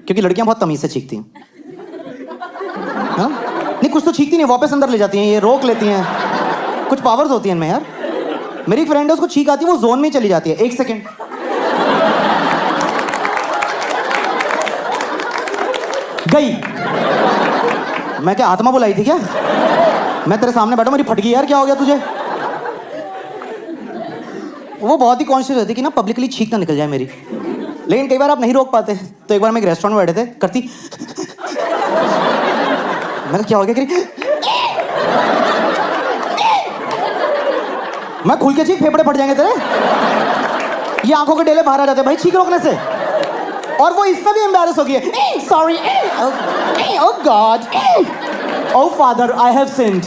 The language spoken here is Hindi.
क्योंकि लड़कियां बहुत तमीज से छींकती हैं। हाँ? नहीं, कुछ तो छींकती नहीं, वापस अंदर ले जाती हैं, ये रोक लेती हैं, कुछ पावर्स होती हैं इनमें यार। मेरी एक फ्रेंड है, उसको छींक आती है, वो जोन में ही चली जाती है। 1 सेकेंड, गई। मैं क्या आत्मा बुलाई थी क्या? मैं तेरे सामने बैठा, मेरी फट गई यार, क्या हो गया तुझे? वो बहुत ही कॉन्शियस रहती कि ना पब्लिकली छींक ना निकल जाए मेरी, लेकिन कई बार आप नहीं रोक पाते। तो एक बार मैं एक रेस्टोरेंट में बैठे थे, करती, मैं क्या हो गया, करी, मैं खुल के छींक, फेफड़े फट जाएंगे तेरे। ये आंखों के डेले बाहर आ जाते हैं भाई छींक रोकने से। और वो इसमें भी एम्बैरेस हो गई है, sorry, oh God, oh father, I have sinned.